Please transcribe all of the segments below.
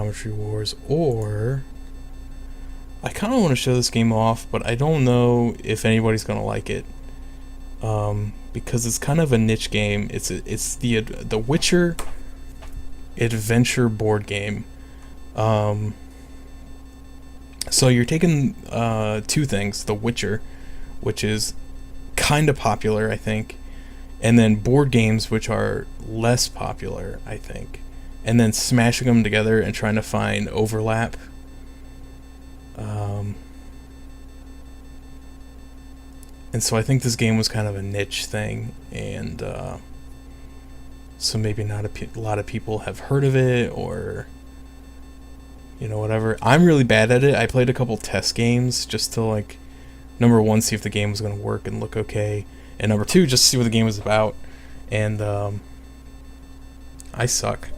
Geometry Wars, or I kind of want to show this game off, but I don't know if anybody's gonna like it, because it's kind of a niche game. It's the Witcher adventure board game. So you're taking two things: The Witcher, which is kind of popular, I think, and then board games, which are less popular, I think, and then smashing them together and trying to find overlap. And so I think this game was kind of a niche thing, and so maybe not a lot of people have heard of it, or whatever. I'm really bad at it. I played a couple test games just to, like, number one, see if the game was going to work and look okay, and number two, just see what the game was about. And I suck.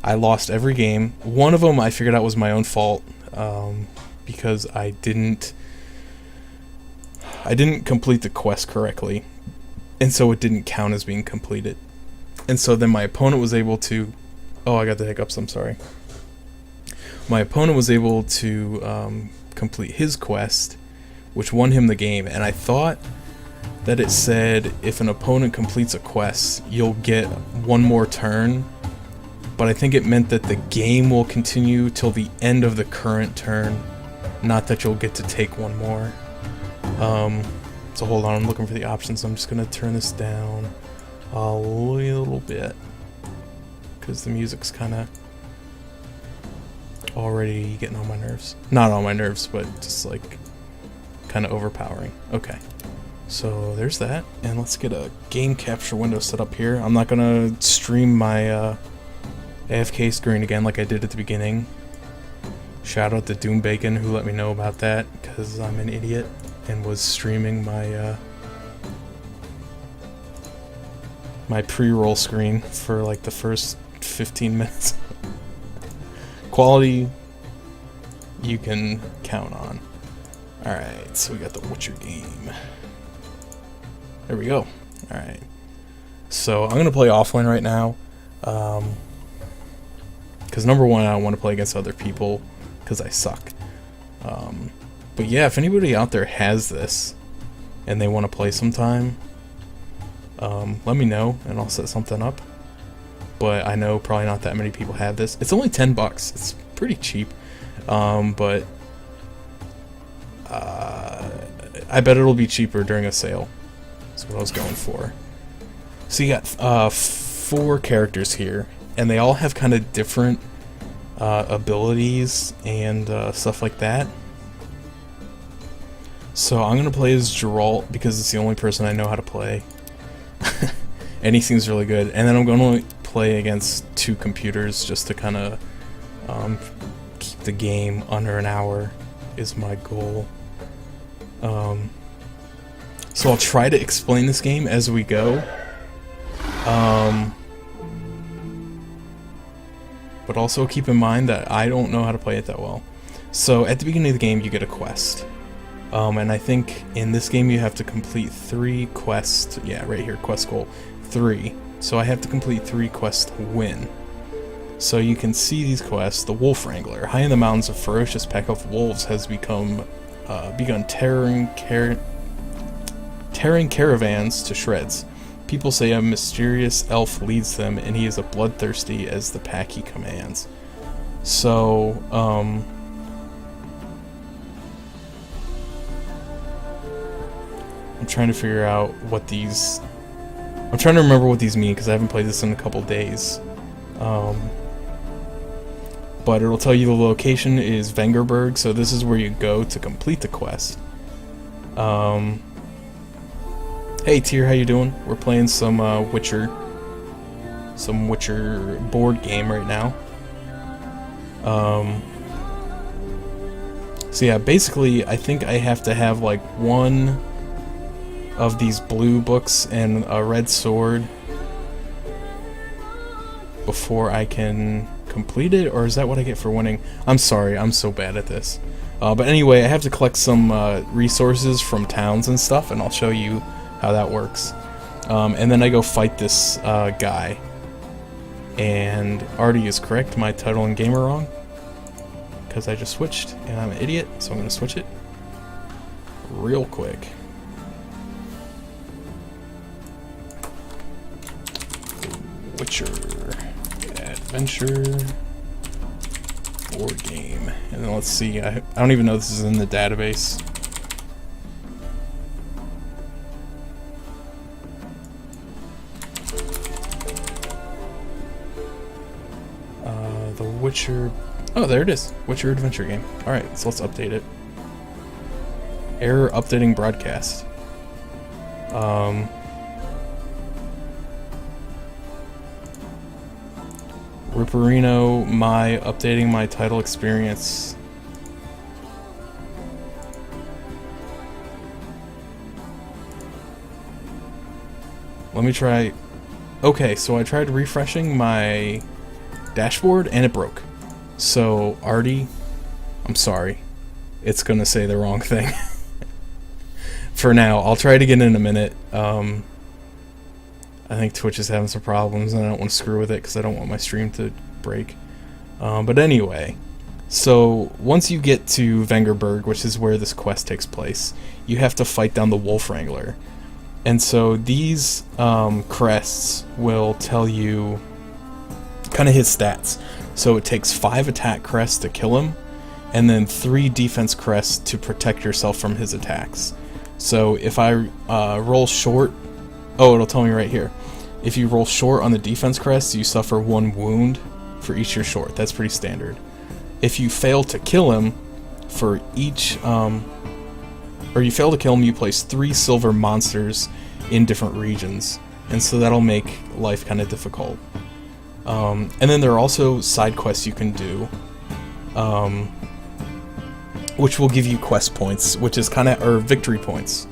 I lost every game. One of them I figured out was my own fault, because I didn't complete the quest correctly, and so it didn't count as being completed. And so then my opponent was able to... Oh, I got the hiccups, I'm sorry. My opponent was able to complete his quest, which won him the game, and I thought that it said if an opponent completes a quest, you'll get one more turn, but I think it meant that the game will continue till the end of the current turn, not that you'll get to take one more. So hold on, I'm looking for the options. I'm just gonna turn this down a little bit, because the music's kind of already getting on my nerves. Not on my nerves, but just like kind of overpowering. Okay, so there's that, and let's get a game capture window set up here. I'm not gonna stream my AFK screen again like I did at the beginning. Shout out to Doom Bacon who let me know about that, because I'm an idiot and was streaming my my pre-roll screen for like the first 15 minutes. Quality you can count on. Alright, so we got the Witcher game. There we go. Alright. So I'm gonna play offline right now. Because number one, I don't want to play against other people because I suck. But yeah, if anybody out there has this and they want to play sometime, let me know and I'll set something up. But I know probably not that many people have this. It's only $10. It's pretty cheap. But I bet it'll be cheaper during a sale. That's what I was going for. So you got 4 characters here, and they all have kind of different abilities and stuff like that. So I'm gonna play as Geralt because it's the only person I know how to play. And he seems really good. And then I'm gonna play against 2 computers just to kind of keep the game under an hour is my goal. So I'll try to explain this game as we go. But also keep in mind that I don't know how to play it that well. So at the beginning of the game you get a quest. And I think in this game you have to complete 3 quests. Yeah, right here, quest goal 3. So I have to complete 3 quests to win. So you can see these quests. The Wolf Wrangler. High in the mountains, a ferocious pack of wolves has begun tearing caravans to shreds. People say a mysterious elf leads them, and he is as bloodthirsty as the pack he commands. So, I'm trying to figure out what these... I'm trying to remember what these mean, because I haven't played this in a couple days. But it'll tell you the location is Vengerberg, so this is where you go to complete the quest. Hey Tyr, how you doing? We're playing some Witcher board game right now. So yeah, basically I think I have to have like 1 of these blue books and a red sword before I can complete it, or is that what I get for winning? I'm sorry, I'm so bad at this. But anyway, I have to collect some resources from towns and stuff, and I'll show you how that works. And then I go fight this guy. And Artie is correct, my title and game are wrong. because I just switched and I'm an idiot, so I'm going to switch it real quick. Witcher Adventure board game. And then let's see, I don't even know this is in the database. The Witcher... Oh, there it is. Witcher Adventure game. Alright, so let's update it. Error updating broadcast. Ripperino, updating my title experience. Let me try... Okay, so I tried refreshing my dashboard and it broke. So, Artie, I'm sorry. It's gonna say the wrong thing. For now, I'll try it again in a minute. I think Twitch is having some problems and I don't want to screw with it because I don't want my stream to break. But anyway, so once you get to Vengerberg, which is where this quest takes place, you have to fight down the Wolf Wrangler. And so these crests will tell you kind of his stats. So it takes 5 attack crests to kill him, and then 3 defense crests to protect yourself from his attacks. So if I roll short, oh, it'll tell me right here. If you roll short on the defense crest, you suffer 1 wound for each you're short. That's pretty standard. If you fail to kill him, for each, or you fail to kill him, you place 3 silver monsters in different regions. And so that'll make life kind of difficult. And then there are also side quests you can do, which will give you quest points, which is kind of, or victory points.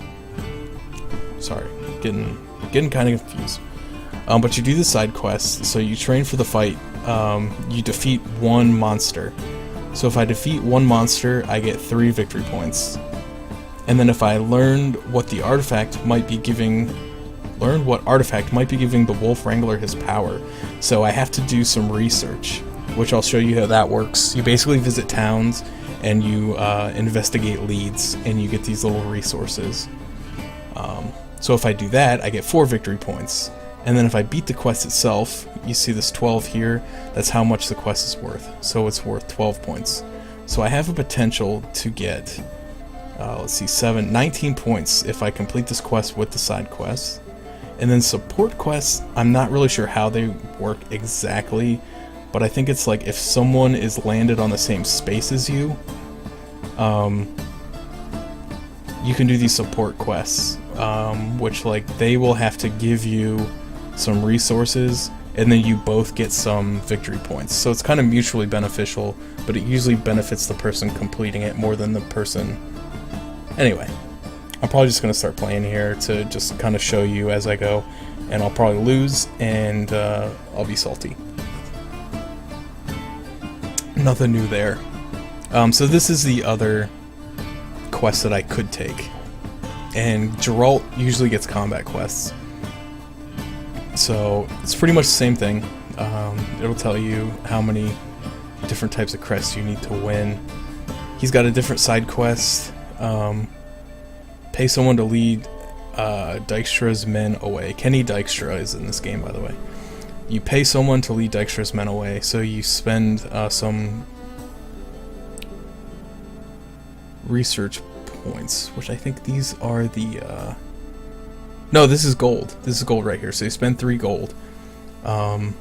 Sorry, getting kind of confused. But you do the side quests, so you train for the fight. You defeat 1 monster. So if I defeat 1 monster, I get 3 victory points. And then if I learned what artifact might be giving the Wolf Wrangler his power. So I have to do some research, which I'll show you how that works. You basically visit towns and you investigate leads, and you get these little resources. So if I do that, I get 4 victory points. And then if I beat the quest itself, you see this 12 here, that's how much the quest is worth. So it's worth 12 points. So I have a potential to get, let's see, 19 points if I complete this quest with the side quests. And then support quests, I'm not really sure how they work exactly, but I think it's like if someone is landed on the same space as you, you can do these support quests, which like they will have to give you some resources, and then you both get some victory points. So it's kind of mutually beneficial, but it usually benefits the person completing it more than the person. Anyway, I'm probably just going to start playing here to just kind of show you as I go, and I'll probably lose, and I'll be salty. Nothing new there. So this is the other quest that I could take, and Geralt usually gets combat quests. So it's pretty much the same thing. It'll tell you how many different types of crests you need to win. He's got a different side quest. Pay someone to lead Dijkstra's men away. Kenny Dijkstra is in this game, by the way. You pay someone to lead Dijkstra's men away, so you spend some research points, which I think these are the... No, this is gold. This is gold right here. So you spend 3 gold. And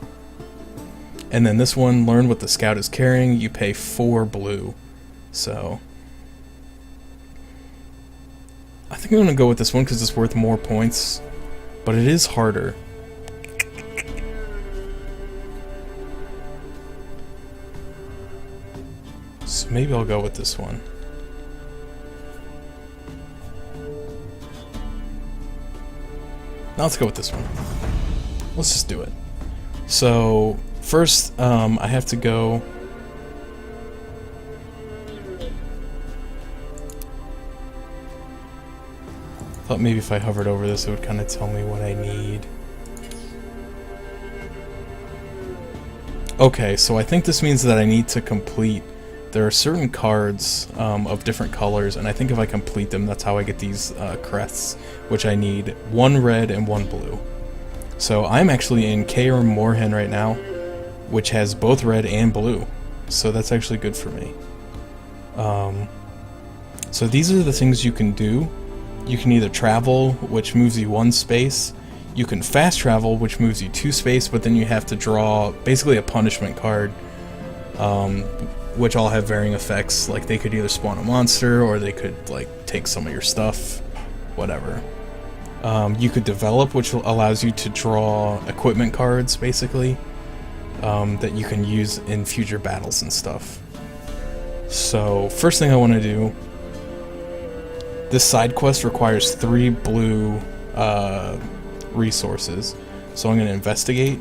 then this one, learn what the scout is carrying. You pay 4 blue. So I think I'm going to go with this one because it's worth more points. But it is harder. So maybe I'll go with this one. Now let's go with this one. Let's just do it. So first, I have to go. Thought maybe if I hovered over this, it would kind of tell me what I need. Okay, so I think this means that I need to complete there are certain cards of different colors, and I think if I complete them, that's how I get these crests, which I need 1 red and 1 blue. So I'm actually in Kaer Morhen right now, which has both red and blue, so that's actually good for me. So these are the things you can do. You can either travel, which moves you 1 space. You can fast travel, which moves you 2 space, but then you have to draw basically a punishment card, which all have varying effects. Like they could either spawn a monster, or they could like take some of your stuff, whatever. You could develop, which allows you to draw equipment cards, basically, that you can use in future battles and stuff. So first thing I want to do, this side quest requires 3 blue resources. So I'm going to investigate,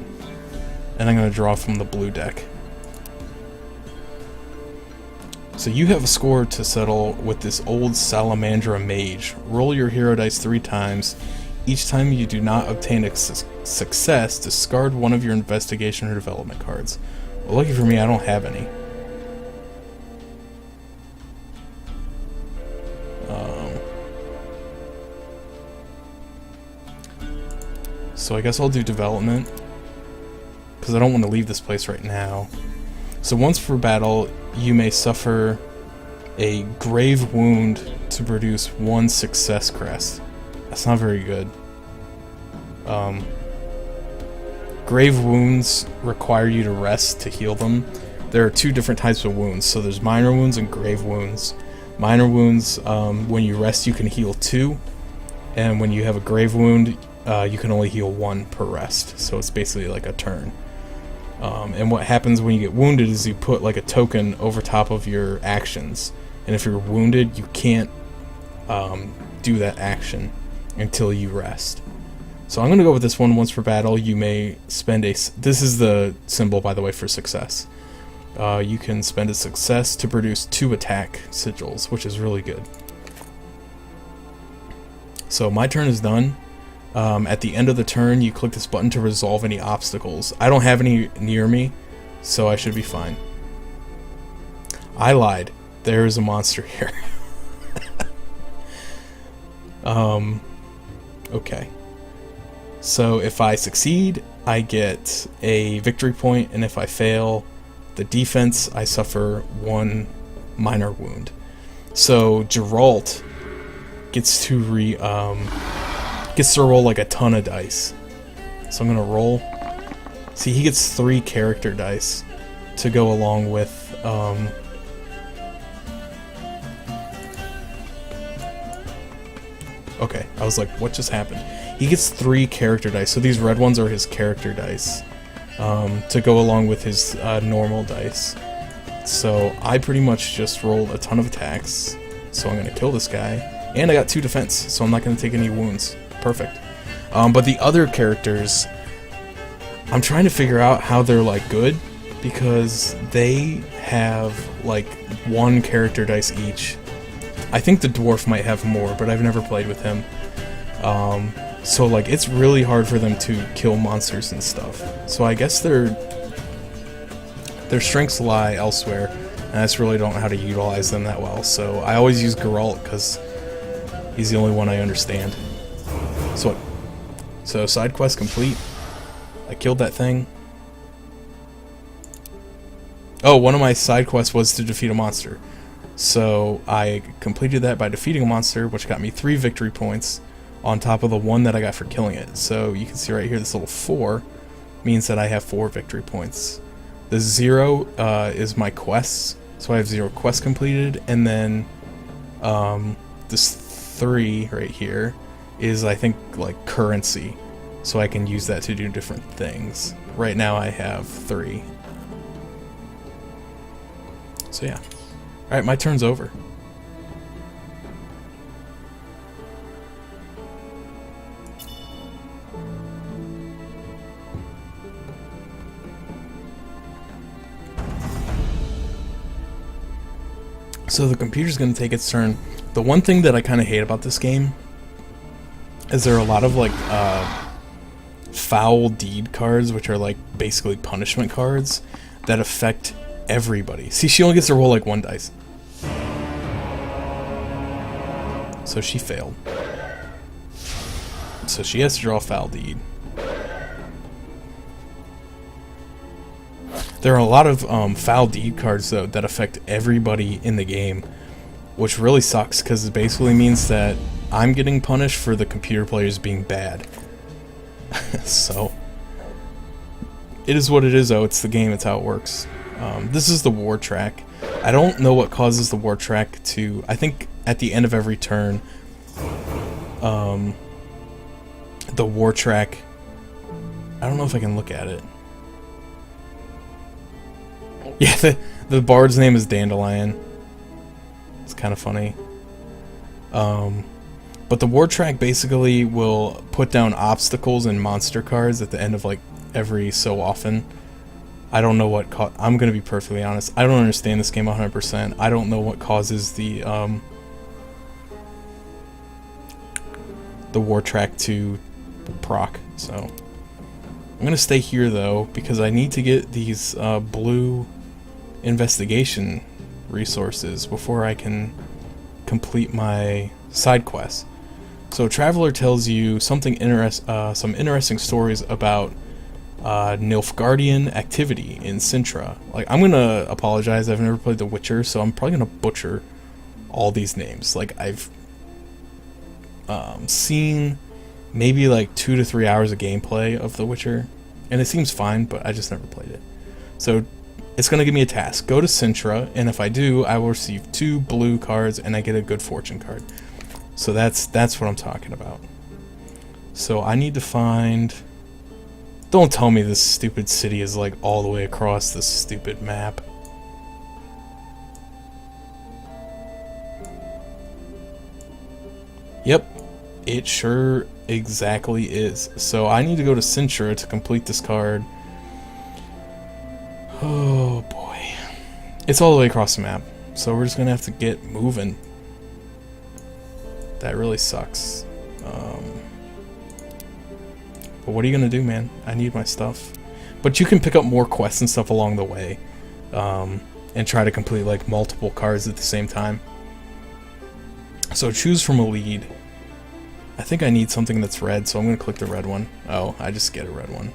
and I'm going to draw from the blue deck. So you have a score to settle with this old Salamandra Mage. Roll your hero dice 3 times. Each time you do not obtain a success, discard one of your investigation or development cards. Well, lucky for me, I don't have any. So I guess I'll do development, because I don't want to leave this place right now. So once per battle, you may suffer a grave wound to produce 1 success crest. That's not very good. Grave wounds require you to rest to heal them. There are 2 different types of wounds. So there's minor wounds and grave wounds. Minor wounds, when you rest, you can heal 2. And when you have a grave wound, you can only heal 1 per rest. So it's basically like a turn. And what happens when you get wounded is you put like a token over top of your actions. And if you're wounded, you can't do that action until you rest. So I'm going to go with this one. Once per battle, you may spend a... This is the symbol, by the way, for success. You can spend a success to produce 2 attack sigils, which is really good. So my turn is done. At the end of the turn, you click this button to resolve any obstacles. I don't have any near me, so I should be fine. I lied. There is a monster here. Okay. So if I succeed, I get a victory point, and if I fail the defense, I suffer 1 minor wound. So Geralt gets to roll like a ton of dice. So I'm gonna roll. See, he gets 3 character dice to go along with okay, I was like, what just happened? He gets 3 character dice, so these red ones are his character dice, to go along with his normal dice. So I pretty much just rolled a ton of attacks, so I'm gonna kill this guy, and I got 2 defense, so I'm not gonna take any wounds. Perfect. But the other characters, I'm trying to figure out how they're like good, because they have like 1 character dice each. I think the dwarf might have more, but I've never played with him. So like it's really hard for them to kill monsters and stuff. So I guess their strengths lie elsewhere, and I just really don't know how to utilize them that well. So I always use Geralt because he's the only one I understand. So side quest complete. I killed that thing. Oh, one of my side quests was to defeat a monster. So I completed that by defeating a monster, which got me 3 victory points on top of the 1 that I got for killing it. So you can see right here, this little 4 means that I have 4 victory points. The 0 is my quests, so I have 0 quests completed, and then this 3 right here is, I think, like currency, so I can use that to do different things. Right now I have 3. So yeah. Alright, my turn's over. So the computer's going to take its turn. The one thing that I kind of hate about this game is there are a lot of like foul deed cards, which are like basically punishment cards that affect everybody. See, she only gets to roll like 1 dice. So she failed. So she has to draw Foul Deed. There are a lot of Foul Deed cards, though, that affect everybody in the game, which really sucks, because it basically means that I'm getting punished for the computer players being bad. So, it is what it is, though. It's the game. It's how it works. This is the war track. I don't know what causes the war track to... I think at the end of every turn, the war track... I don't know if I can look at it. Yeah, the bard's name is Dandelion. It's kind of funny. But the war track basically will put down obstacles and monster cards at the end of like every so often. I don't know what I'm gonna be perfectly honest. I don't understand this game 100%. I don't know what causes the war track to proc. So I'm gonna stay here though because I need to get these blue investigation resources before I can complete my side quests. So Traveler tells you something some interesting stories about Nilfgaardian activity in Sintra. Like, I'm gonna apologize, I've never played The Witcher, so I'm probably gonna butcher all these names. Like, I've seen maybe like 2 to 3 hours of gameplay of The Witcher, and it seems fine, but I just never played it. So it's gonna give me a task. Go to Sintra, and if I do, I will receive 2 blue cards, and I get a good fortune card. So that's what I'm talking about. So I need to find... Don't tell me this stupid city is like all the way across this stupid map. Yep, it sure exactly is. So I need to go to Sintra to complete this card. Oh boy. It's all the way across the map. So we're just gonna have to get moving. That really sucks. But what are you gonna do, man? I need my stuff. But you can pick up more quests and stuff along the way. And try to complete like multiple cards at the same time. So choose from a lead. I think I need something that's red, so I'm gonna click the red one. Oh, I just get a red one.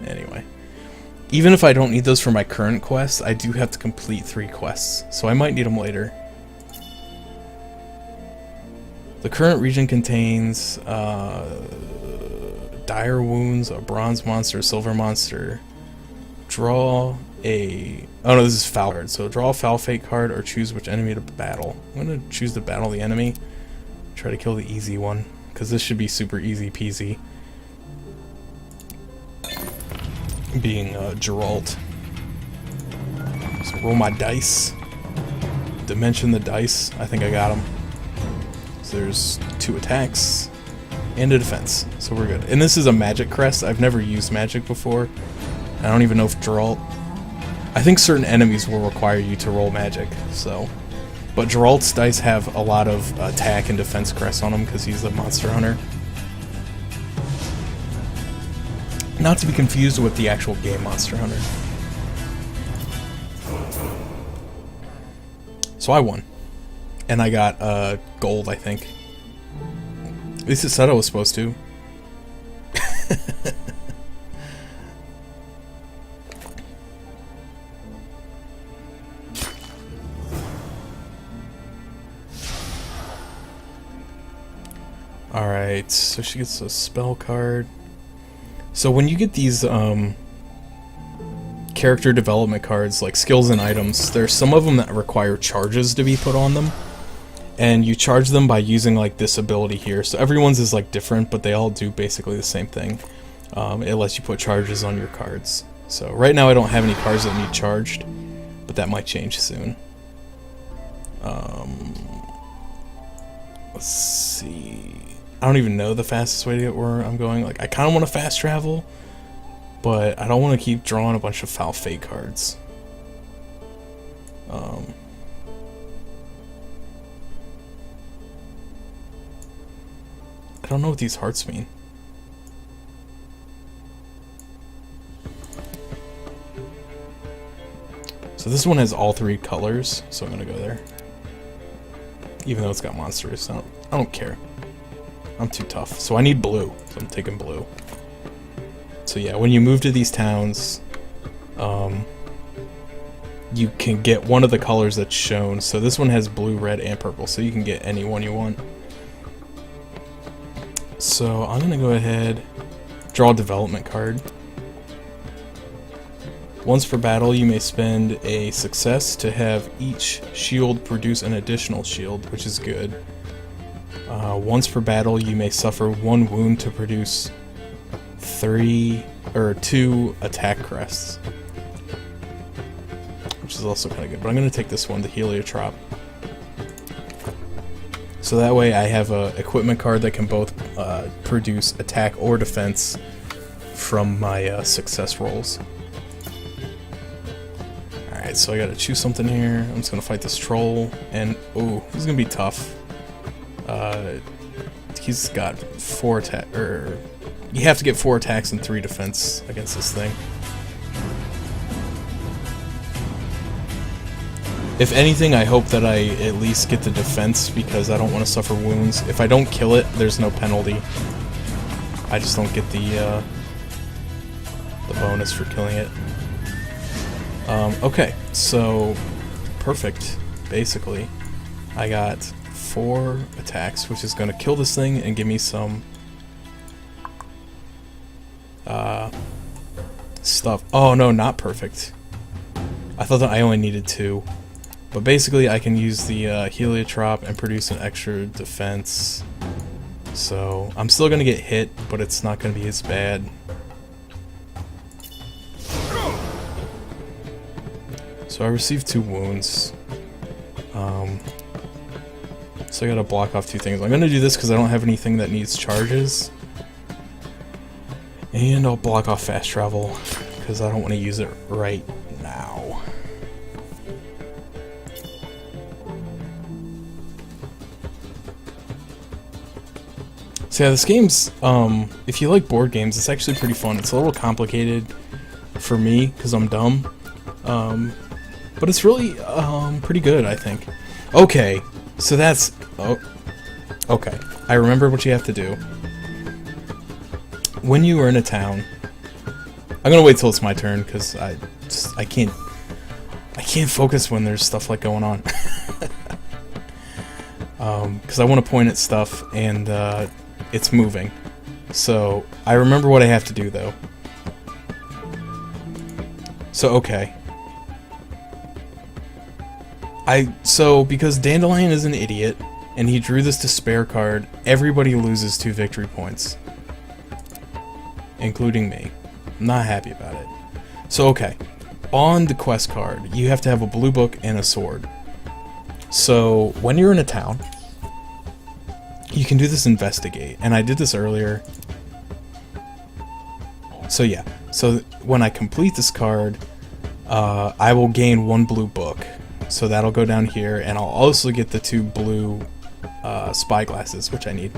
Anyway. Even if I don't need those for my current quest, I do have to complete 3 quests. So I might need them later. The current region contains dire wounds, a bronze monster, a silver monster. Draw a... Oh no, this is foul card. So draw a foul fate card or choose which enemy to battle. I'm going to choose to battle the enemy. Try to kill the easy one, because this should be super easy peasy. Being Geralt. So roll my dice. Dimension the dice. I think I got them. So there's 2 attacks and a defense, so we're good. And this is a magic crest. I've never used magic before. I don't even know if Geralt... I think certain enemies will require you to roll magic, so... But Geralt's dice have a lot of attack and defense crests on them because he's a monster hunter. Not to be confused with the actual game Monster Hunter. So I won. And I got gold, I think. At least it said I was supposed to. Alright, so she gets a spell card. So when you get these character development cards, like skills and items, there's some of them that require charges to be put on them. And you charge them by using like this ability here. So everyone's is like different, but they all do basically the same thing. It lets you put charges on your cards. So right now I don't have any cards that need charged, but that might change soon. Let's see. I don't even know the fastest way to get where I'm going. Like, I kind of want to fast travel, but I don't want to keep drawing a bunch of foul fate cards. I don't know what these hearts mean. So this one has all 3 colors, so I'm gonna go there. Even though it's got monsters, I don't care. I'm too tough. So I need blue, so I'm taking blue. So yeah, when you move to these towns, you can get one of the colors that's shown. So this one has blue, red, and purple, so you can get any one you want. So I'm gonna go ahead, draw a development card. Once per battle, you may spend a success to have each shield produce an additional shield, which is good. Once per battle, you may suffer 1 wound to produce 2 attack crests, which is also kind of good. But I'm going to take this one, the Heliotrop. So that way I have a equipment card that can both produce attack or defense from my success rolls. Alright, so I gotta choose something here. I'm just gonna fight this troll, and ooh, this is gonna be tough. He's got 4 attack, you have to get 4 attacks and 3 defense against this thing. If anything, I hope that I at least get the defense because I don't want to suffer wounds. If I don't kill it, there's no penalty. I just don't get the bonus for killing it. Okay, so perfect. Basically, I got 4 attacks, which is going to kill this thing and give me some stuff. Oh no, not perfect. I thought that I only needed 2. But basically, I can use the Heliotrop and produce an extra defense. So I'm still going to get hit, but it's not going to be as bad. So I received 2 wounds. So I gotta block off 2 things. I'm gonna do this because I don't have anything that needs charges. And I'll block off fast travel because I don't want to use it right now. So yeah, this game's, if you like board games, it's actually pretty fun. It's a little complicated for me because I'm dumb. But it's really pretty good, I think. Okay, so that's... Oh, okay. I remember what you have to do. When you are in a town... I'm gonna wait till it's my turn, because I can't focus when there's stuff like going on. Because I want to point at stuff, and it's moving. So, I remember what I have to do, though. So, okay. So, because Dandelion is an idiot, and he drew this despair card, everybody loses 2 victory points. Including me. I'm not happy about it. So, okay. On the quest card, you have to have a blue book and a sword. So, when you're in a town, you can do this investigate, and I did this earlier. So, yeah. So, when I complete this card, I will gain 1 blue book. So that'll go down here, and I'll also get the 2 blue spyglasses, which I need.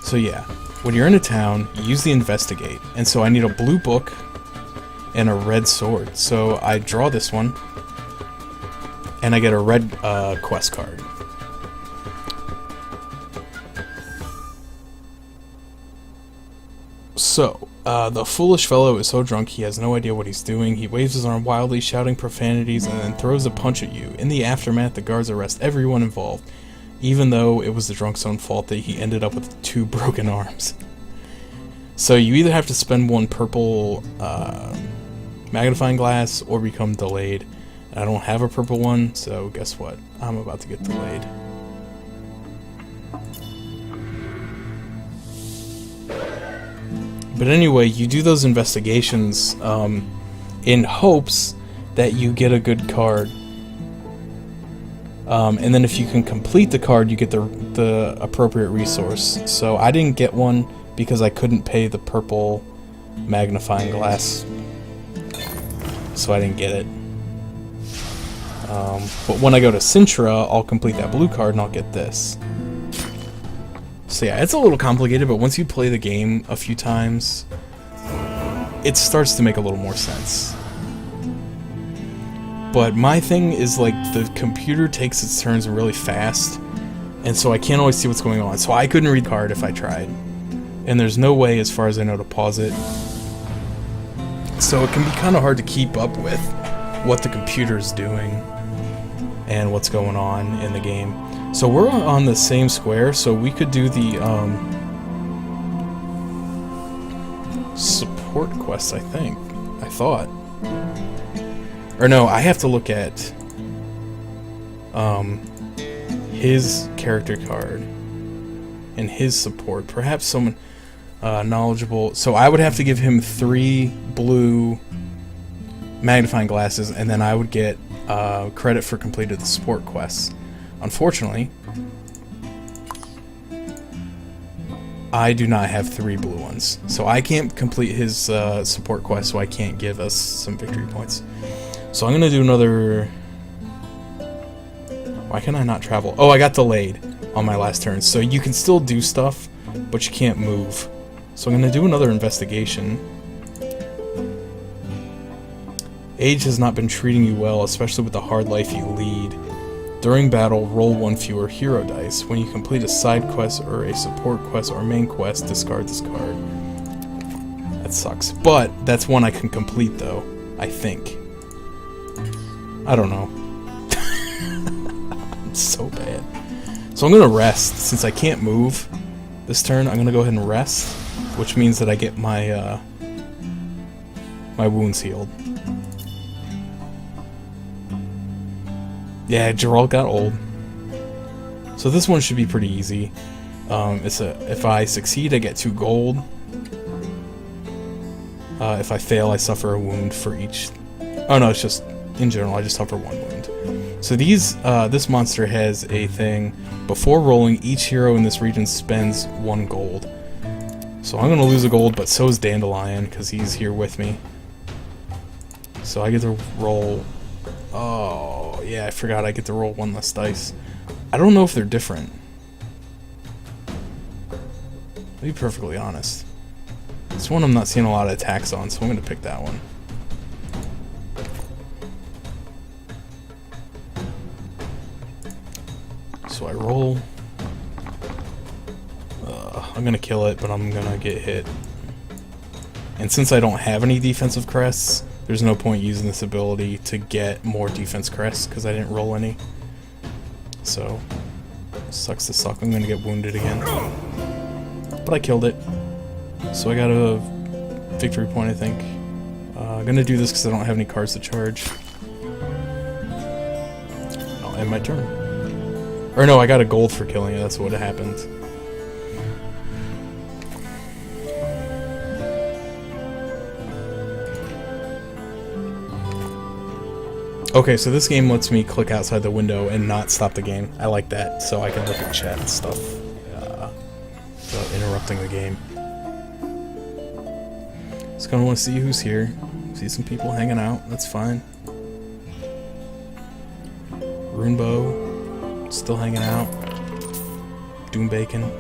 So yeah, when you're in a town, you use the investigate, and so I need a blue book and a red sword. So I draw this one, and I get a red quest card. So, the foolish fellow is so drunk he has no idea what he's doing. He waves his arm wildly, shouting profanities, and then throws a punch at you. In the aftermath, the guards arrest everyone involved, even though it was the drunk's own fault that he ended up with 2 broken arms. So you either have to spend 1 purple magnifying glass or become delayed. I don't have a purple one, so guess what? I'm about to get delayed. But anyway, you do those investigations in hopes that you get a good card. And then if you can complete the card, you get the appropriate resource. So I didn't get one because I couldn't pay the purple magnifying glass. So I didn't get it. But when I go to Sintra, I'll complete that blue card and I'll get this. So yeah, it's a little complicated, but once you play the game a few times, it starts to make a little more sense. But my thing is, like, the computer takes its turns really fast, and so I can't always see what's going on. So I couldn't read the card if I tried. And there's no way, as far as I know, to pause it. So it can be kind of hard to keep up with what the computer's doing and what's going on in the game. So we're on the same square, so we could do the support quest, I think. I thought. Or no, I have to look at his character card and his support. Perhaps someone knowledgeable. So I would have to give him 3 blue magnifying glasses, and then I would get credit for completed the support quests. Unfortunately, I do not have 3 blue ones, so I can't complete his support quest, so I can't give us some victory points. So I'm gonna do another... Why can I not travel? Oh, I got delayed on my last turn, so you can still do stuff, but you can't move. So I'm gonna do another investigation. Age has not been treating you well, especially with the hard life you lead. During battle, roll 1 fewer hero dice. When you complete a side quest or a support quest or main quest, discard this card. That sucks. But that's one I can complete, though. I think. I don't know. I'm so bad. So I'm gonna rest. Since I can't move this turn, I'm gonna go ahead and rest, which means that I get my my wounds healed. Yeah, Geralt got old. So this one should be pretty easy. If I succeed, I get 2 gold. If I fail, I suffer a wound for each... Oh no, it's just, in general, I just suffer 1 wound. So this monster has a thing. Before rolling, each hero in this region spends 1 gold. So I'm gonna lose a gold, but so is Dandelion, because he's here with me. So I get to roll... Oh, yeah, I forgot I get to roll 1 less dice. I don't know if they're different. To be perfectly honest. This one I'm not seeing a lot of attacks on, so I'm going to pick that one. So I roll. I'm going to kill it, but I'm going to get hit. And since I don't have any defensive crests, there's no point using this ability to get more defense crests, because I didn't roll any. So, sucks to suck. I'm going to get wounded again. But I killed it. So I got a victory point, I think. I'm going to do this because I don't have any cards to charge. I'll end my turn. Or no, I got a gold for killing it. That's what happened. Okay, so this game lets me click outside the window and not stop the game. I like that, so I can look at chat and stuff without interrupting the game. Just kind of want to see who's here. See some people hanging out. That's fine. Runebow, still hanging out. Doom Bacon.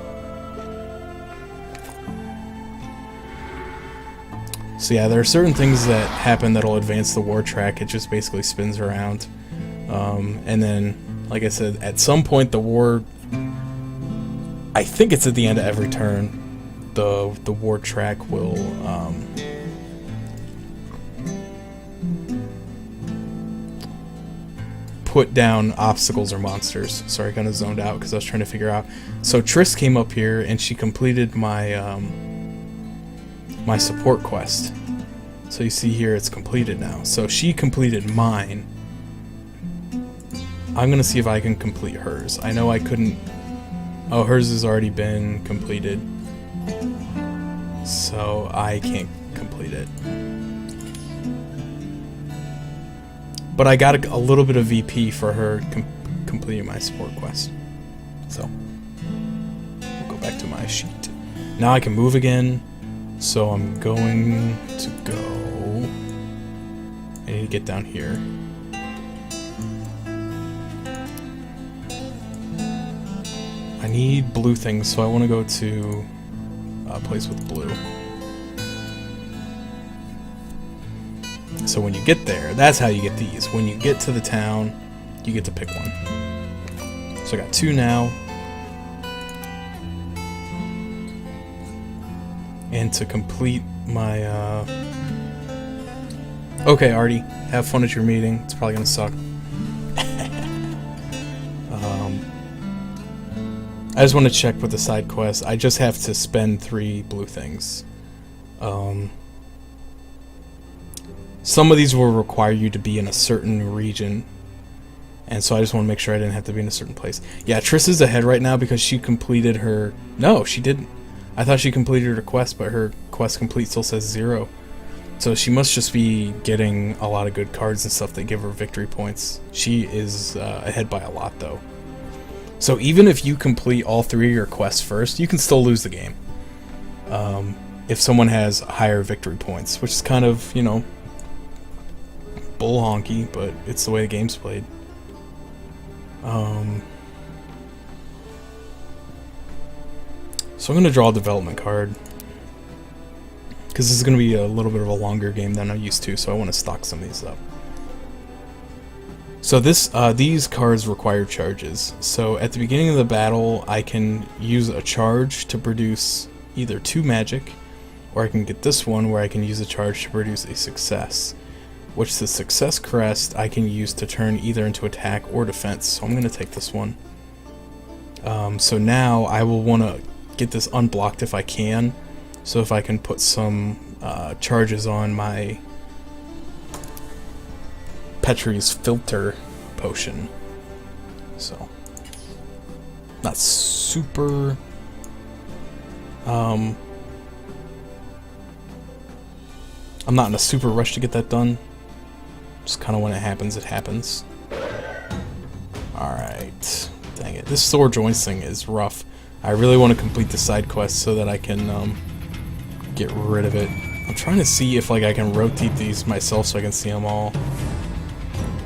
So yeah, there are certain things that happen that'll advance the war track. It just basically spins around. And then, like I said, at some point the war... I think it's at the end of every turn. The war track will... put down obstacles or monsters. Sorry, I kind of zoned out because I was trying to figure out. So Triss came up here and she completed my... my support quest. So you see here it's completed now. So she completed mine. I'm gonna see if I can complete hers. I know I couldn't... Oh, hers has already been completed. So I can't complete it. But I got a little bit of VP for her completing my support quest. So we'll go back to my sheet. Now I can move again. So I'm going to go... I need to get down here. I need blue things, so I want to go to a place with blue. So when you get there, that's how you get these. When you get to the town, you get to pick one. So I got 2 now. And to complete my, okay, Artie, have fun at your meeting. It's probably gonna suck. I just want to check with the side quest. I just have to spend 3 blue things. Some of these will require you to be in a certain region, and so I just want to make sure I didn't have to be in a certain place. Yeah, Triss is ahead right now because she completed her... No, she didn't. I thought she completed her quest, but her quest complete still says 0. So she must just be getting a lot of good cards and stuff that give her victory points. She is ahead by a lot, though. So even if you complete all 3 of your quests first, you can still lose the game. If someone has higher victory points, which is kind of, you know, bull honky, but it's the way the game's played. So I'm going to draw a development card, because this is going to be a little bit of a longer game than I'm used to, so I want to stock some of these up. So these cards require charges. So at the beginning of the battle, I can use a charge to produce either 2 magic, or I can get this one where I can use a charge to produce a success, which the success crest I can use to turn either into attack or defense. So I'm going to take this one. So now I will want to get this unblocked if I can. So if I can put some charges on my Petrie's filter potion. So not super I'm not in a super rush to get that done. Just kind of when it happens, it happens. Alright. Dang it. This sword joints thing is rough. I really want to complete the side quest so that I can get rid of it. I'm trying to see if like I can rotate these myself so I can see them all.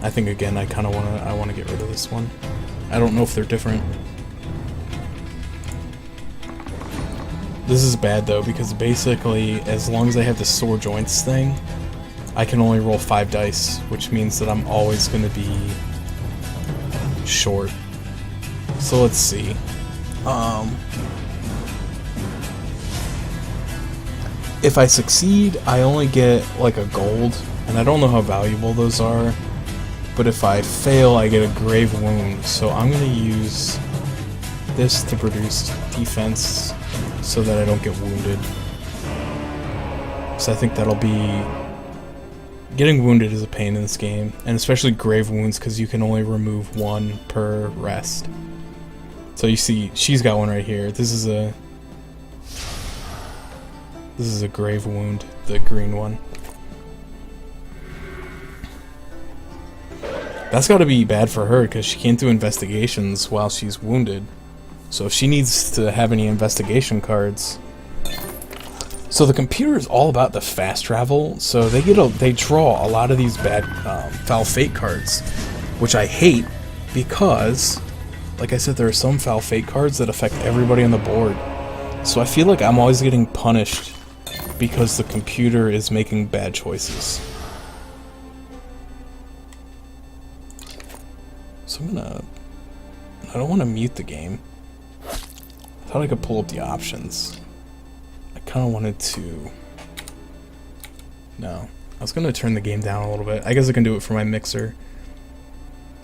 I think again I kind of want to get rid of this one. I don't know if they're different. This is bad though, because basically as long as I have the sword joints thing, I can only roll 5 dice, which means that I'm always going to be short. So let's see. If I succeed, I only get like a gold, and I don't know how valuable those are. But if I fail, I get a grave wound. So I'm going to use this to produce defense so that I don't get wounded. So I think that'll be... Getting wounded is a pain in this game, and especially grave wounds because you can only remove 1 per rest. So you see, she's got one right here. This is a grave wound, the green one. That's got to be bad for her because she can't do investigations while she's wounded. So if she needs to have any investigation cards. So the computer is all about the fast travel. So they draw a lot of these bad Foul Fate cards, which I hate because, like I said, there are some Foul Fate cards that affect everybody on the board. So I feel like I'm always getting punished because the computer is making bad choices. So I don't want to mute the game. I thought I could pull up the options. I kind of wanted to... No. I was going to turn the game down a little bit. I guess I can do it for my mixer.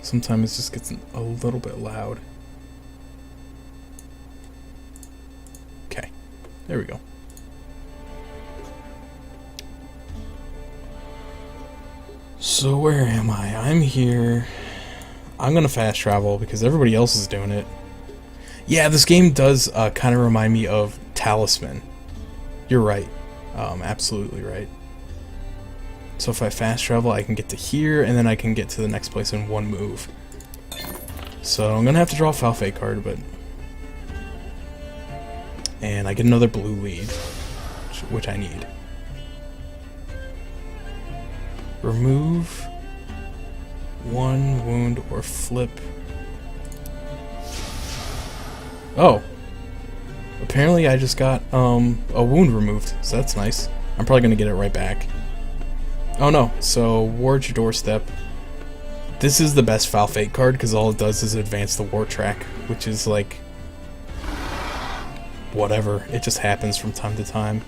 Sometimes it just gets a little bit loud. Okay. There we go. So where am I? I'm here. I'm gonna fast travel because everybody else is doing it. Yeah, this game does kind of remind me of Talisman. You're right. Absolutely right. So if I fast travel, I can get to here, and then I can get to the next place in 1 move. So I'm gonna have to draw a Foul Fate card, but... And I get another blue lead, which I need. Remove 1 wound or flip. Oh. Apparently I just got a wound removed, so that's nice. I'm probably gonna get it right back. Oh no, so Ward Your Doorstep. This is the best Foul Fate card because all it does is advance the war track, which is like whatever. It just happens from time to time.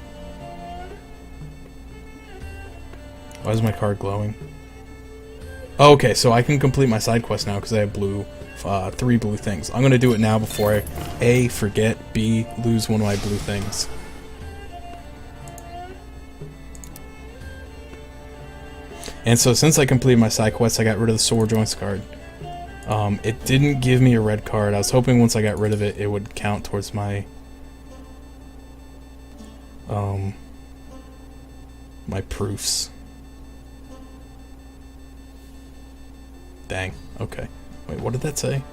Why is my card glowing? Oh, okay, so I can complete my side quest now because I have blue, 3 blue things. I'm gonna do it now before I A, forget, B, lose one of my blue things. And so since I completed my side quest, I got rid of the Sword Joints card. It didn't give me a red card. I was hoping once I got rid of it, it would count towards my my proofs. Dang. Okay. Wait, what did that say?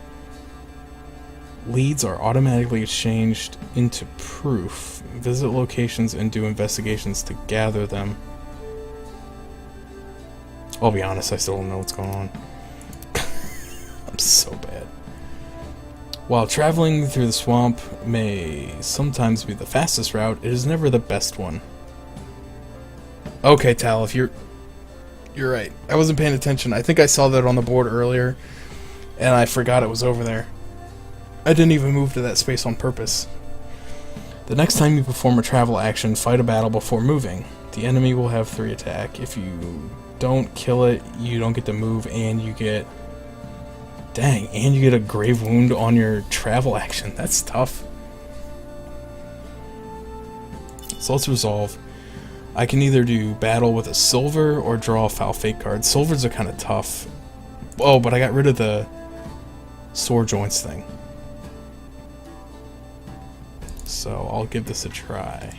Leads are automatically exchanged into proof. Visit locations and do investigations to gather them. I'll be honest, I still don't know what's going on. I'm so bad. While traveling through the swamp may sometimes be the fastest route, it is never the best one. Okay, Tal, if you're right. I wasn't paying attention. I think I saw that on the board earlier, and I forgot it was over there. I didn't even move to that space on purpose. The next time you perform a travel action, fight a battle before moving. The enemy will have 3 attack. If you don't kill it, you don't get to move, and you get... Dang, and you get a grave wound on your travel action. That's tough. So let's resolve. I can either do battle with a silver or draw a Foul Fate card. Silvers are kind of tough. Oh, but I got rid of the Sword Joints thing. So I'll give this a try.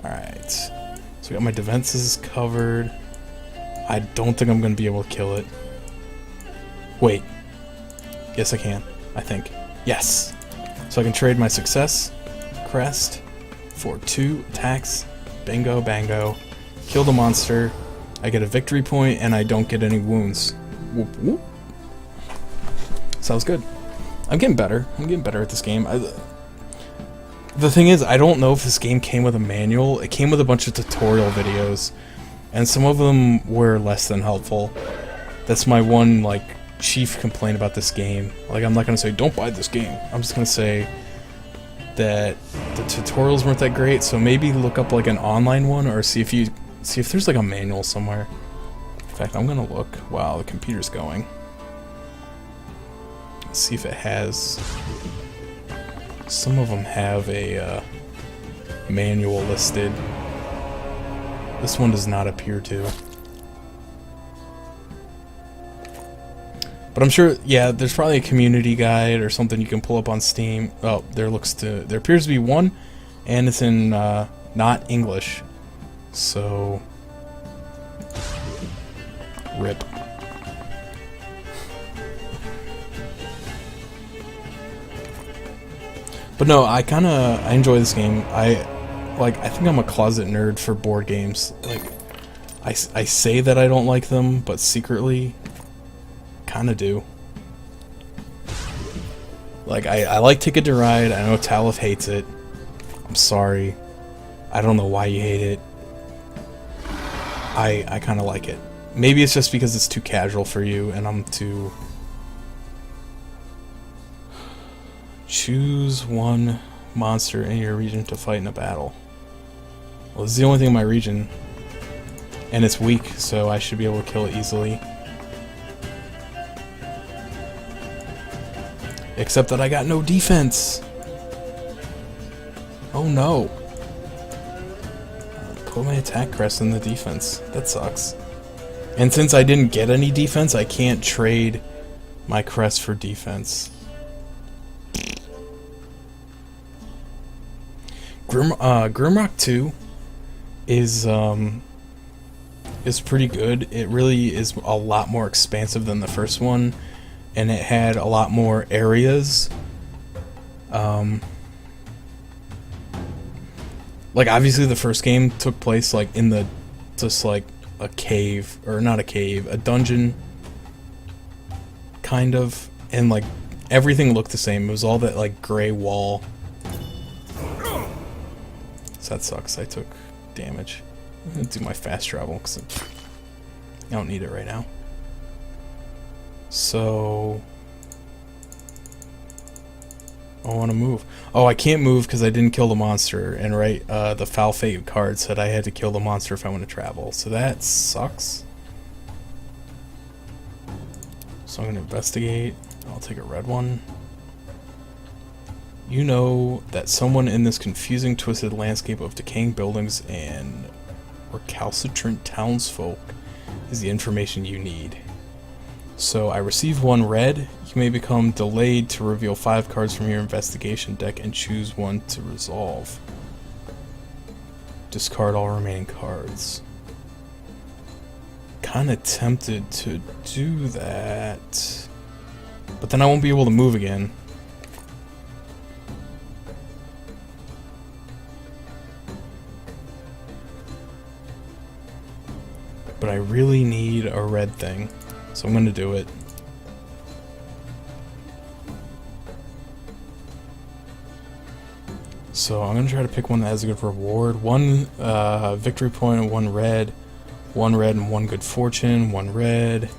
Alright. So we got my defenses covered. I don't think I'm going to be able to kill it. Wait. Yes, I can. I think. Yes! So I can trade my success crest for 2 attacks. Bingo, bango. Kill the monster. I get a victory point, and I don't get any wounds. Whoop, whoop. Sounds good. I'm getting better. I'm getting better at this game. The thing is, I don't know if this game came with a manual. It came with a bunch of tutorial videos, and some of them were less than helpful. That's my one, like, chief complaint about this game. Like, I'm not gonna say, don't buy this game. I'm just gonna say that the tutorials weren't that great, so maybe look up, like, an online one, or see if there's, like, a manual somewhere. In fact, I'm gonna look while the computer's going. See if it has... Some of them have a manual listed. This one does not appear to. But I'm sure, yeah, there's probably a community guide or something you can pull up on Steam. Oh, there appears to be one, and it's in not English. So, rip. But no, I enjoy this game. I think I'm a closet nerd for board games. Like, I say that I don't like them, but secretly, kinda do. Like, I like Ticket to Ride. I know Talif hates it. I'm sorry. I don't know why you hate it. I kinda like it. Maybe it's just because it's too casual for you, and I'm too... Choose one monster in your region to fight in a battle. Well, this is the only thing in my region. And it's weak, so I should be able to kill it easily. Except that I got no defense. Oh no. Put my attack crest in the defense. That sucks. And since I didn't get any defense, I can't trade my crest for defense. Grimrock 2 is pretty good. It really is a lot more expansive than the first one, and it had a lot more areas. Like, obviously the first game took place like in the just like a cave, or not a cave, a dungeon kind of, and like everything looked the same. It was all that like gray wall. So that sucks. I took damage. I'm gonna do my fast travel because I don't need it right now. So I want to move. Oh, I can't move because I didn't kill the monster. And the Foul Fate card said I had to kill the monster if I want to travel. So that sucks. So I'm going to investigate. I'll take a red one. You know that someone in this confusing, twisted landscape of decaying buildings and recalcitrant townsfolk is the information you need. So I receive 1 red. You may become delayed to reveal 5 cards from your investigation deck and choose one to resolve. Discard all remaining cards. Kinda tempted to do that, but then I won't be able to move again. But I really need a red thing. So I'm gonna do it. So I'm gonna try to pick one that has a good reward. 1 victory point and 1 red. 1 red and 1 good fortune. 1 red.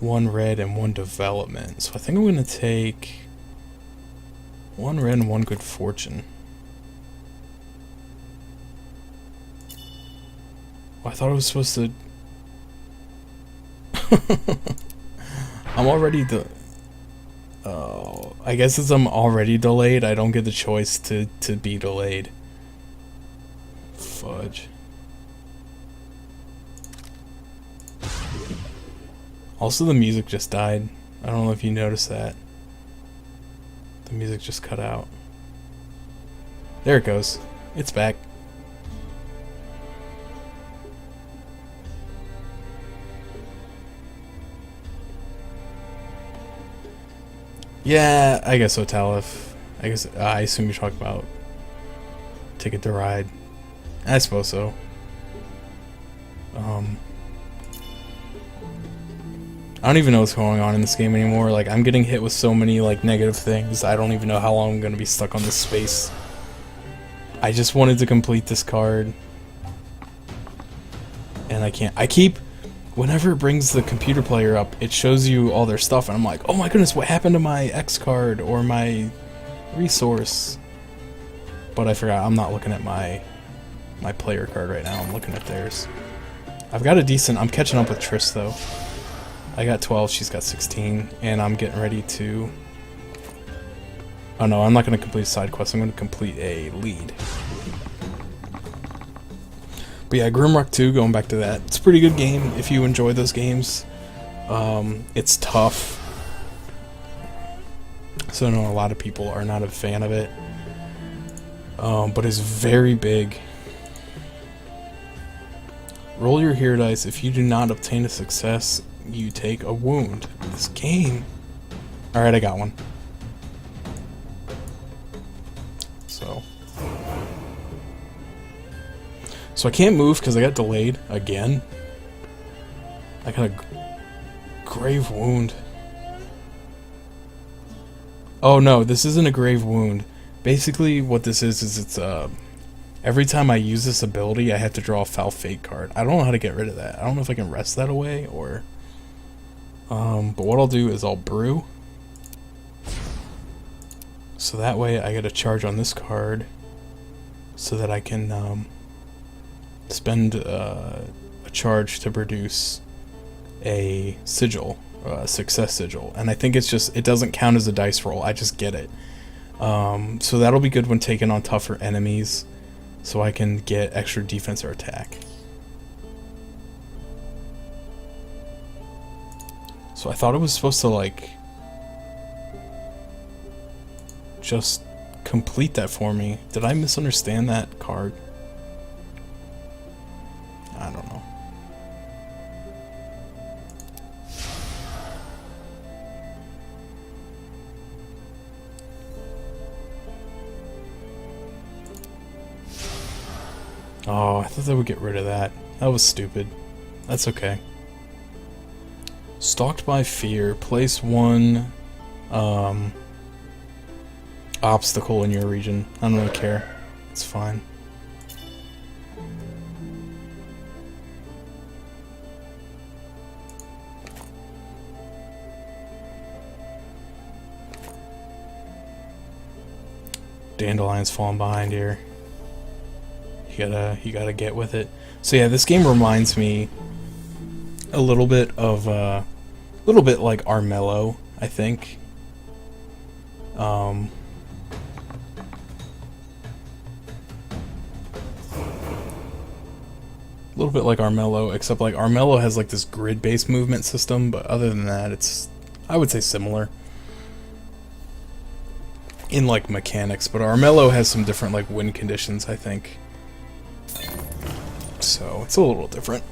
1 red and 1 development. So I think I'm gonna take 1 red and 1 good fortune. I thought I was supposed to... I'm already Oh, I guess since I'm already delayed, I don't get the choice to be delayed. Fudge. Also, the music just died. I don't know if you noticed that. The music just cut out. There it goes. It's back. Yeah, I guess so, Talif. I guess I assume you're talking about Ticket to Ride. I suppose so. I don't even know what's going on in this game anymore. Like, I'm getting hit with so many like negative things. I don't even know how long I'm gonna be stuck on this space. I just wanted to complete this card, and I can't. I keep. Whenever it brings the computer player up, it shows you all their stuff, and I'm like, oh my goodness, what happened to my X card or my resource? But I forgot, I'm not looking at my player card right now, I'm looking at theirs. I've got a decent, I'm catching up with Triss though. I got 12, she's got 16, and I'm getting ready to... Oh no, I'm not going to complete a side quest, I'm going to complete a lead. But yeah, Grimrock 2, going back to that, it's a pretty good game if you enjoy those games. It's tough, so I know a lot of people are not a fan of it, but it's very big. Roll your hero dice. If you do not obtain a success, you take a wound. This game... Alright, I got one. So I can't move because I got delayed again. I got a grave wound. Oh no, this isn't a grave wound. Basically what this is it's every time I use this ability I have to draw a Foul Fate card. I don't know how to get rid of that. I don't know if I can rest that away or but what I'll do is I'll brew. So that way I get a charge on this card so that I can spend a charge to produce a sigil, a success sigil, and I think it's just, it doesn't count as a dice roll, I just get it. So that'll be good when taking on tougher enemies, so I can get extra defense or attack. So I thought it was supposed to like just complete that for me. Did I misunderstand that card? I don't know. Oh, I thought they would get rid of that. That was stupid. That's okay. Stalked by Fear. Place 1. Oh, obstacle in your region. I don't really care. It's fine. Dandelion's falling behind here. You gotta get with it. So yeah, this game reminds me a little bit of like Armello, I think. A little bit like Armello, except like Armello has like this grid-based movement system, but other than that, it's, I would say, similar in like mechanics, but Armello has some different like wind conditions, I think. So it's a little different.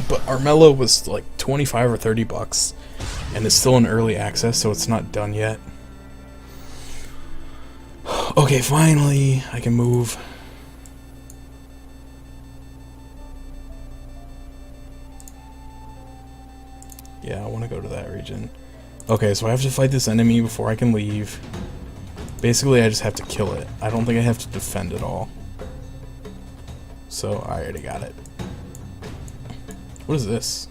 But Armello was like 25 or 30 bucks and it's still in early access, so it's not done yet. Okay, finally I can move. Yeah, I want to go to that region. Okay, so I have to fight this enemy before I can leave. Basically, I just have to kill it. I don't think I have to defend at all. So, I already got it. What is this?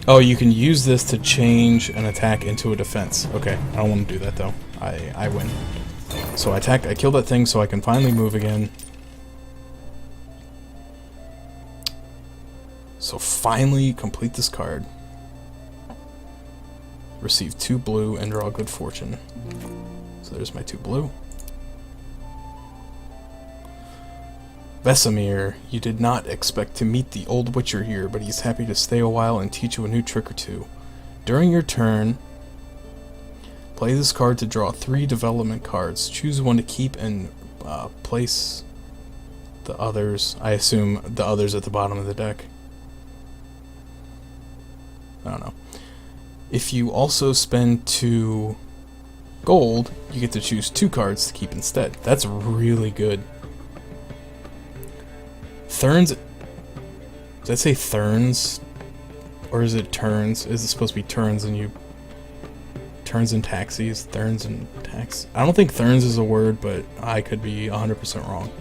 Oh, you can use this to change an attack into a defense. Okay, I don't want to do that though. I win. So I killed that thing so I can finally move again. So finally complete this card. Receive 2 blue and draw good fortune. So there's my 2 blue. Vesemir, you did not expect to meet the old witcher here, but he's happy to stay a while and teach you a new trick or two. During your turn, play this card to draw 3 development cards. Choose one to keep and place the others. I assume the others at the bottom of the deck. I don't know. If you also spend 2 gold, you get to choose 2 cards to keep instead. That's really good. Therns. Does that say Therns? Or is it turns? Is it supposed to be turns and you... Turns and taxis? Therns and tax... I don't think Therns is a word, but I could be 100% wrong.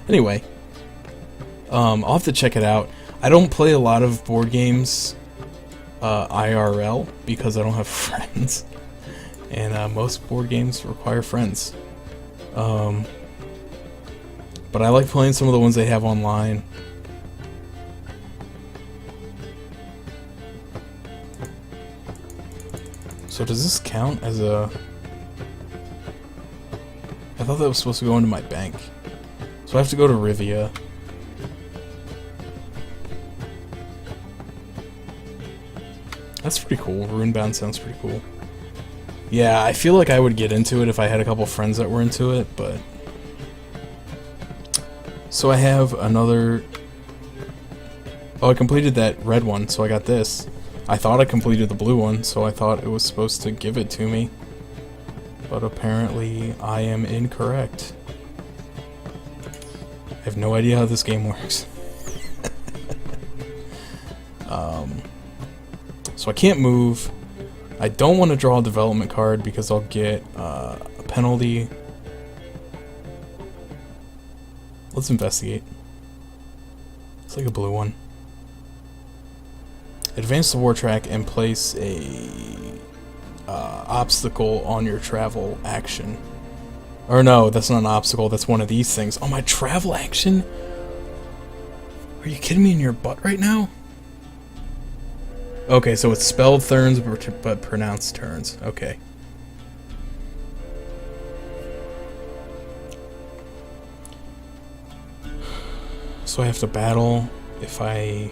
Anyway. I'll have to check it out. I don't play a lot of board games IRL because I don't have friends. And most board games require friends. But I like playing some of the ones they have online. So does this count as a... I thought that was supposed to go into my bank. So I have to go to Rivia. That's pretty cool. Runebound sounds pretty cool. Yeah, I feel like I would get into it if I had a couple friends that were into it, but... So I have another... Oh, I completed that red one, so I got this. I thought I completed the blue one, so I thought it was supposed to give it to me. But apparently I am incorrect. I have no idea how this game works. So I can't move. I don't want to draw a development card because I'll get a penalty. Let's investigate. It's like a blue one. Advance the war track and place a obstacle on your travel action. Or no, that's not an obstacle, that's one of these things. Oh, my travel action? Are you kidding me in your butt right now? Okay, so it's spelled Therns but pronounced Turns. Okay. So I have to battle. If I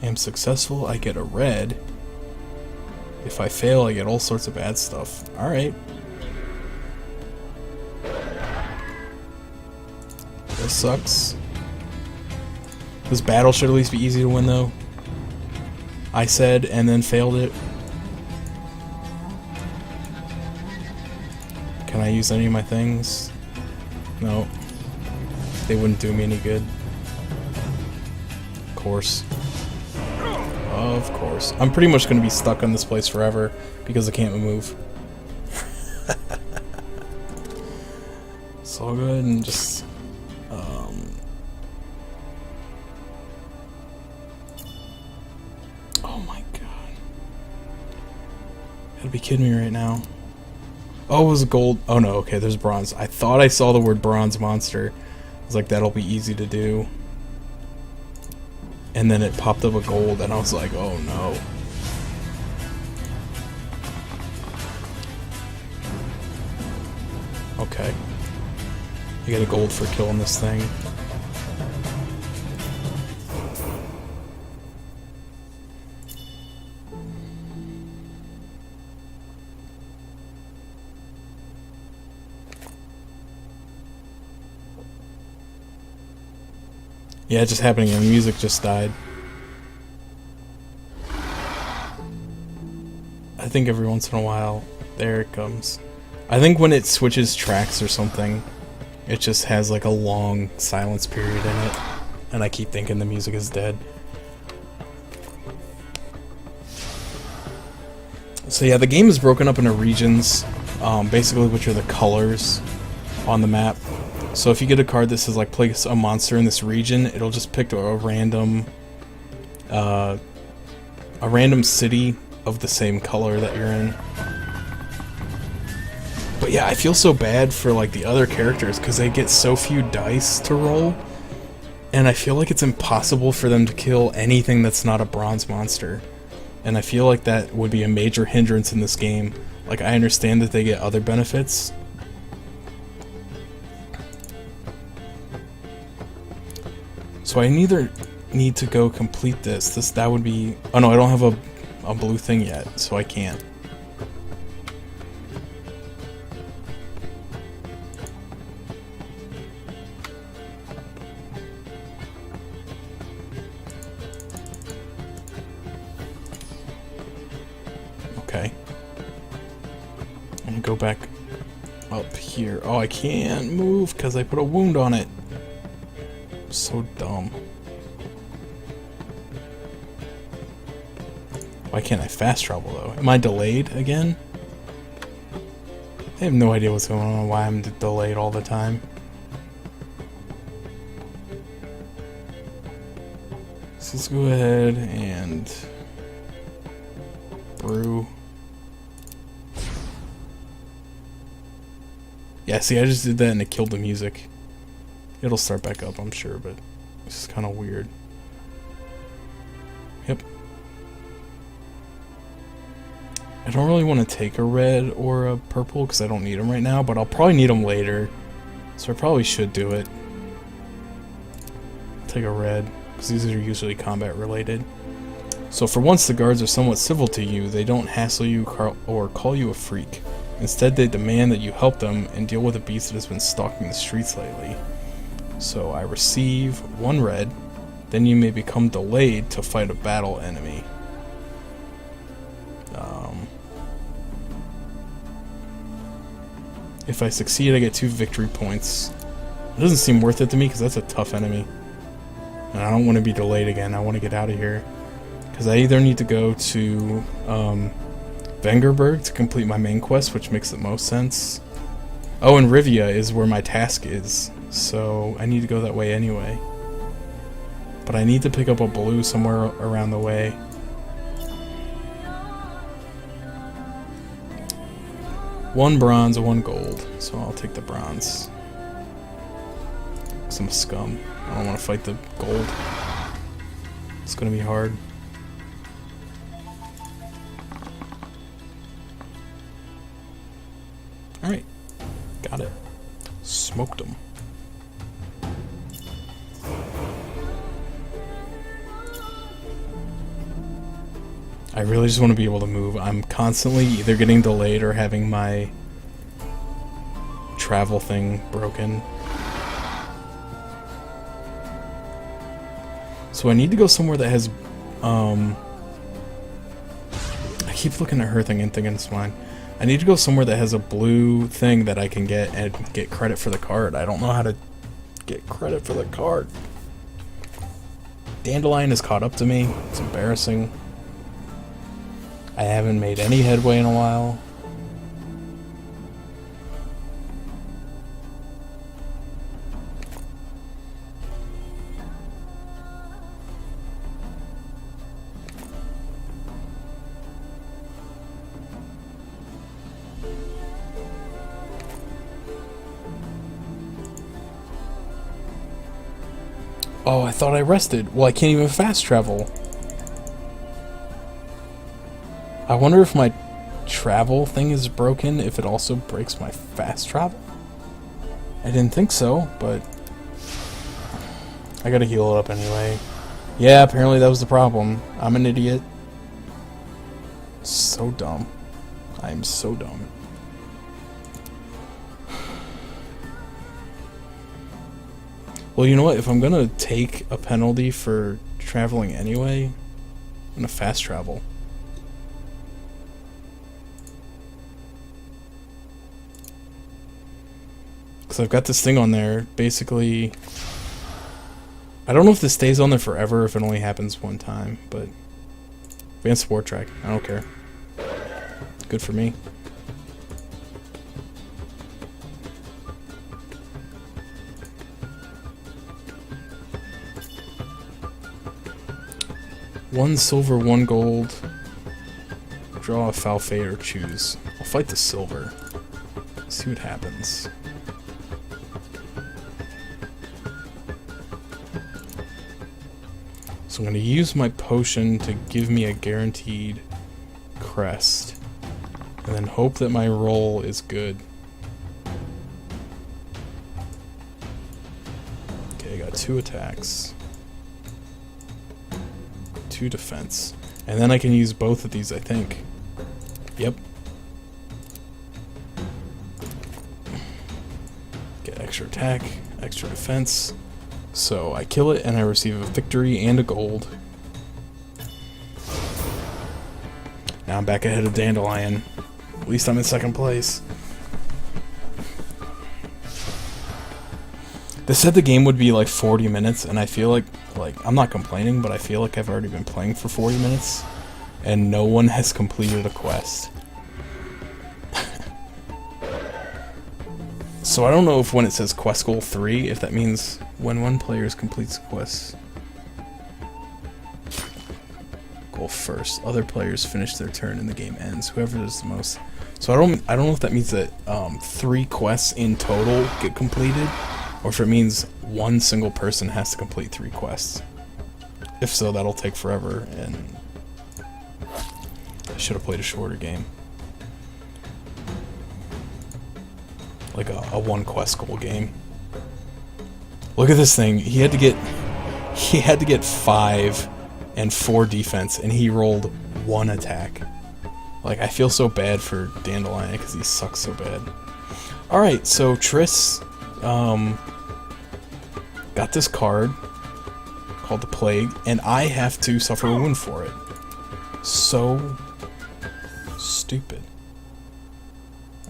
am successful, I get a red. If I fail, I get all sorts of bad stuff. Alright. This sucks. This battle should at least be easy to win, though. I said, and then failed it. Can I use any of my things? No. They wouldn't do me any good. Of course. Of course. I'm pretty much going to be stuck on this place forever because I can't move. So I'll go ahead and just... Oh my god. You gotta be kidding me right now. Oh, it was gold. Oh no, okay, there's bronze. I thought I saw the word bronze monster. I was like, that'll be easy to do. And then it popped up a gold, and I was like, oh no. Okay. You get a gold for killing this thing. Yeah, it's just happening, and the music just died. I think every once in a while, there it comes. I think when it switches tracks or something, it just has like a long silence period in it, and I keep thinking the music is dead. So yeah, the game is broken up into regions, basically which are the colors on the map. So if you get a card that says like place a monster in this region, it'll just pick a random city of the same color that you're in. But yeah, I feel so bad for like the other characters because they get so few dice to roll, and I feel like it's impossible for them to kill anything that's not a bronze monster. And I feel like that would be a major hindrance in this game. Like, I understand that they get other benefits. So I neither need to go complete this. That would be... Oh no, I don't have a blue thing yet, so I can't. Okay. I'm gonna go back up here. Oh, I can't move because I put a wound on it. So dumb. Why can't I fast travel though? Am I delayed again? I have no idea what's going on, why I'm delayed all the time. So let's go ahead and brew. Yeah, see, I just did that and it killed the music. It'll start back up, I'm sure, but it's kind of weird. Yep. I don't really want to take a red or a purple because I don't need them right now, but I'll probably need them later. So I probably should do it. I'll take a red because these are usually combat related. So for once, the guards are somewhat civil to you. They don't hassle you or call you a freak. Instead, they demand that you help them and deal with a beast that has been stalking the streets lately. So I receive 1 red, then you may become delayed to fight a battle enemy. If I succeed, I get 2 victory points. It doesn't seem worth it to me because that's a tough enemy. And I don't want to be delayed again. I want to get out of here. Because I either need to go to Vengerberg to complete my main quest, which makes the most sense. Oh, and Rivia is where my task is. So I need to go that way anyway. But I need to pick up a blue somewhere around the way. One bronze, 1 gold. So I'll take the bronze. Some scum. I don't want to fight the gold. It's gonna be hard. Alright. Got it. Smoked them. I really just want to be able to move. I'm constantly either getting delayed or having my travel thing broken. So I need to go somewhere that has, I keep looking at her thing and thinking it's mine. I need to go somewhere that has a blue thing that I can get and get credit for the card. I don't know how to get credit for the card. Dandelion has caught up to me. It's embarrassing. I haven't made any headway in a while. Oh, I thought I rested. Well, I can't even fast travel. I wonder if my travel thing is broken, if it also breaks my fast travel? I didn't think so, but I gotta heal it up anyway. Yeah, apparently that was the problem. I'm an idiot. So dumb. I'm so dumb. Well, you know what? If I'm gonna take a penalty for traveling anyway, I'm gonna fast travel. Because I've got this thing on there, basically... I don't know if this stays on there forever, if it only happens one time, but... Advanced Sport Track, I don't care. Good for me. One silver, one gold. Draw a foul fate or choose. I'll fight the silver. See what happens. So I'm going to use my potion to give me a guaranteed crest. And then hope that my roll is good. Okay, I got 2 attacks. 2 defense. And then I can use both of these, I think. Yep. Get extra attack, extra defense. So I kill it and I receive a victory and a gold. Now I'm back ahead of Dandelion. At least I'm in second place. They said the game would be like 40 minutes, and I feel like I'm not complaining, but I feel like I've already been playing for 40 minutes, and no one has completed a quest. So I don't know if when it says quest goal 3, if that means when one player completes a quest. Goal first. Other players finish their turn and the game ends. Whoever does the most. So I don't know if that means that 3 quests in total get completed, or if it means one single person has to complete 3 quests. If so, that'll take forever, and I should have played a shorter game. Like a 1 quest goal game. Look at this thing. He had to get 5 and 4 defense, and he rolled 1 attack. Like, I feel so bad for Dandelion because he sucks so bad. Alright, so Triss got this card called the Plague, and I have to suffer a wound for it. So stupid.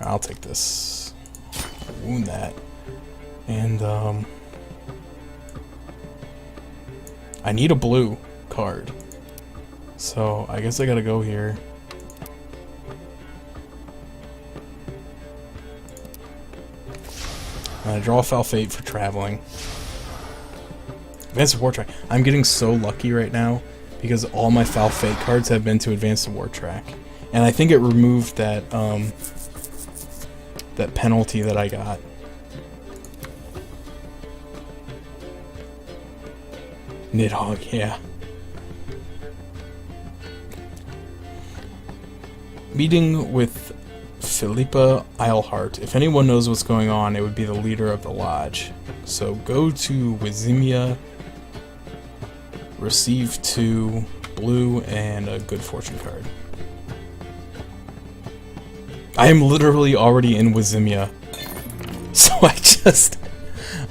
I'll take this. Wound that. And I need a blue card. So I guess I gotta go here. I draw a foul fate for traveling. Advanced War Track. I'm getting so lucky right now because all my foul fate cards have been to Advanced War Track, and I think it removed that that penalty that I got. Nidhogg, yeah. Meeting with Philippa Eilhart. If anyone knows what's going on, it would be the leader of the lodge. So go to Wizimia, receive 2 blue and a good fortune card. I am literally already in Wizimia. So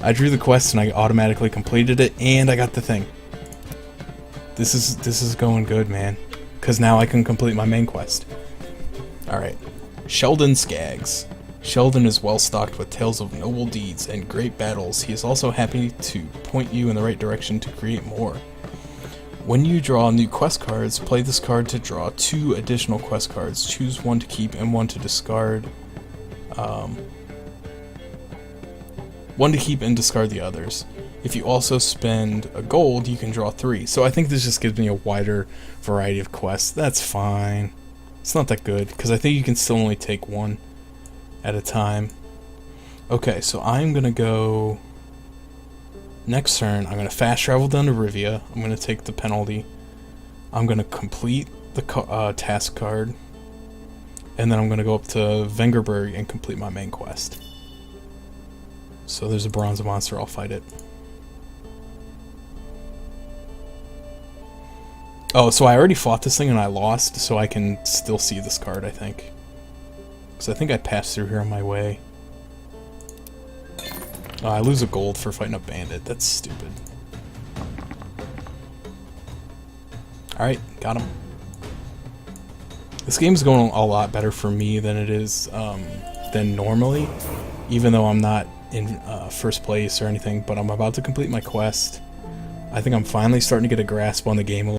I drew the quest and I automatically completed it, and I got the thing. This is going good, man. Cause now I can complete my main quest. Alright. Sheldon Skaggs. Sheldon is well stocked with tales of noble deeds and great battles. He is also happy to point you in the right direction to create more. When you draw new quest cards, play this card to draw 2 additional quest cards. Choose one to keep and one to discard. One to keep and discard the others. If you also spend a gold, you can draw 3. So I think this just gives me a wider variety of quests. That's fine. It's not that good, because I think you can still only take one at a time. Okay, so I'm going to go... Next turn, I'm going to fast travel down to Rivia. I'm going to take the penalty. I'm going to complete the task card. And then I'm going to go up to Vengerberg and complete my main quest. So there's a bronze monster, I'll fight it. Oh, so I already fought this thing and I lost, so I can still see this card, I think. Because I think I passed through here on my way. Oh, I lose a gold for fighting a bandit. That's stupid. Alright, got him. This game's going a lot better for me than it is than normally, even though I'm not in first place or anything, but I'm about to complete my quest. I think I'm finally starting to get a grasp on the game a little.